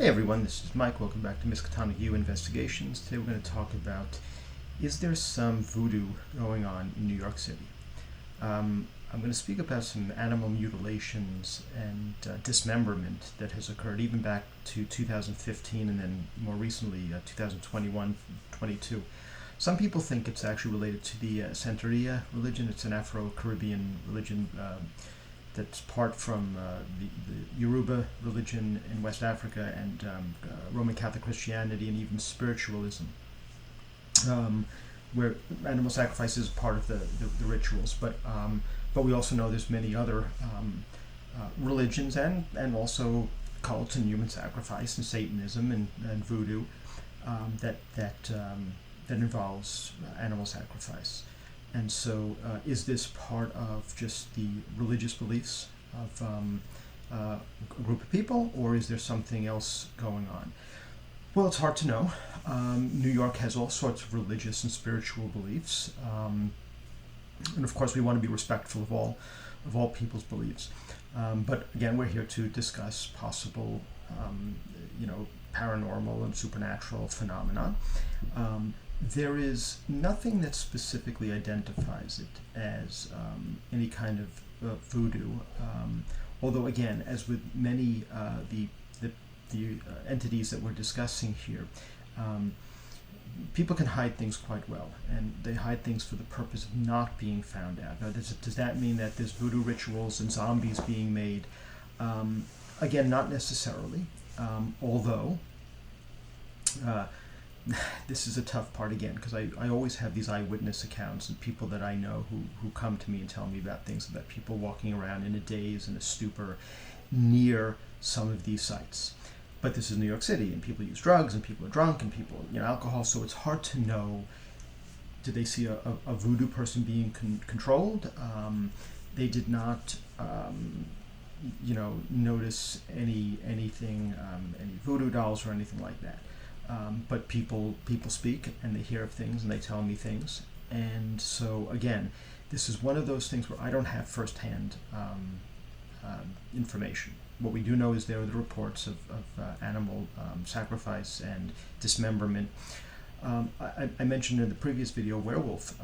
Hey everyone, this is Mike. Welcome back to Miskatonic U Investigations. Today we're going to talk about, is there some voodoo going on in New York City? I'm going to speak about some animal mutilations and dismemberment that has occurred even back to 2015 and then more recently 2021-22. Some people think it's actually related to the Santeria religion. It's an Afro-Caribbean religion that's part from the Yoruba religion in West Africa and Roman Catholic Christianity and even spiritualism, where animal sacrifice is part of the rituals. But we also know there's many other religions and also cults and human sacrifice and Satanism and voodoo that involves animal sacrifice. And so, is this part of just the religious beliefs of a group of people, or is there something else going on? Well, it's hard to know. New York has all sorts of religious and spiritual beliefs, and of course, we want to be respectful of all people's beliefs. But again, we're here to discuss possible, paranormal and supernatural phenomena. There is nothing that specifically identifies it as any kind of voodoo, although again, as with many the entities that we're discussing here, people can hide things quite well, and they hide things for the purpose of not being found out. Now, does that mean that there's voodoo rituals and zombies being made? Again, not necessarily, although this is a tough part again, because I always have these eyewitness accounts and people that I know who come to me and tell me about things, about people walking around in a daze and a stupor near some of these sites. But this is New York City, and people use drugs, and people are drunk, and people, alcohol, so it's hard to know, did they see a voodoo person being controlled? They did not, notice anything, any voodoo dolls or anything like that. But people speak, and they hear of things, and they tell me things. And so, again, this is one of those things where I don't have firsthand information. What we do know is there are the reports of animal sacrifice and dismemberment. I mentioned in the previous video werewolf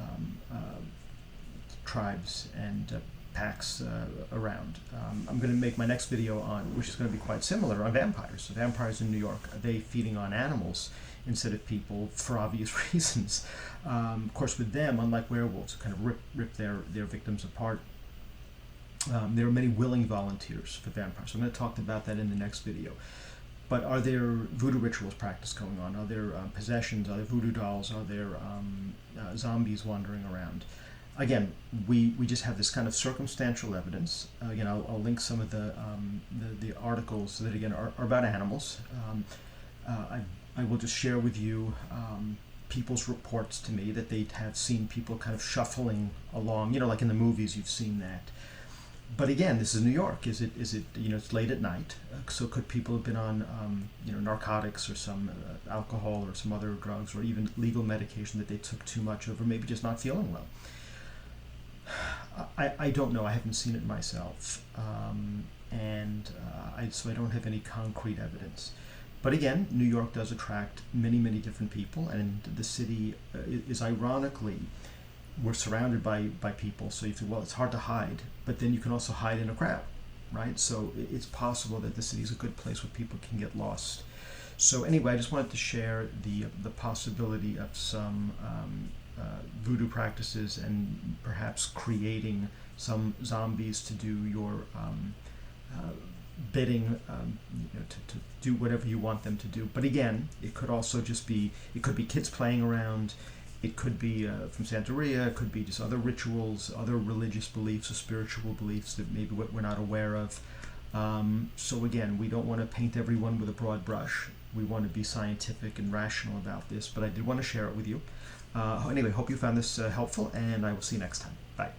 tribes and packs around. I'm going to make my next video on, which is going to be quite similar, on vampires. So vampires in New York, are they feeding on animals instead of people for obvious reasons? Of course, with them, unlike werewolves, who kind of rip their victims apart, there are many willing volunteers for vampires. So I'm going to talk about that in the next video. But are there voodoo rituals practice going on? Are there possessions? Are there voodoo dolls? Are there zombies wandering around? Again, we just have this kind of circumstantial evidence. Again, I'll link some of the articles that, again, are about animals. I will just share with you people's reports to me that they have seen people kind of shuffling along, like in the movies you've seen that. But again, this is New York. Is it it's late at night, so could people have been on narcotics or some alcohol or some other drugs or even legal medication that they took too much of, or maybe just not feeling well? I don't know. I haven't seen it myself, so I don't have any concrete evidence. But again, New York does attract many different people, and the city is ironically, we're surrounded by people. So you think, well, it's hard to hide, but then you can also hide in a crowd, right? So it's possible that the city is a good place where people can get lost. So anyway, I just wanted to share the possibility of some voodoo practices and perhaps creating some zombies to do your bidding, to do whatever you want them to do. But again, it could also just be, it could be kids playing around, it could be from Santeria, it could be just other rituals, other religious beliefs or spiritual beliefs that maybe we're not aware of. So again, we don't want to paint everyone with a broad brush. We want to be scientific and rational about this, but I did want to share it with you. Anyway, hope you found this helpful, and I will see you next time. Bye.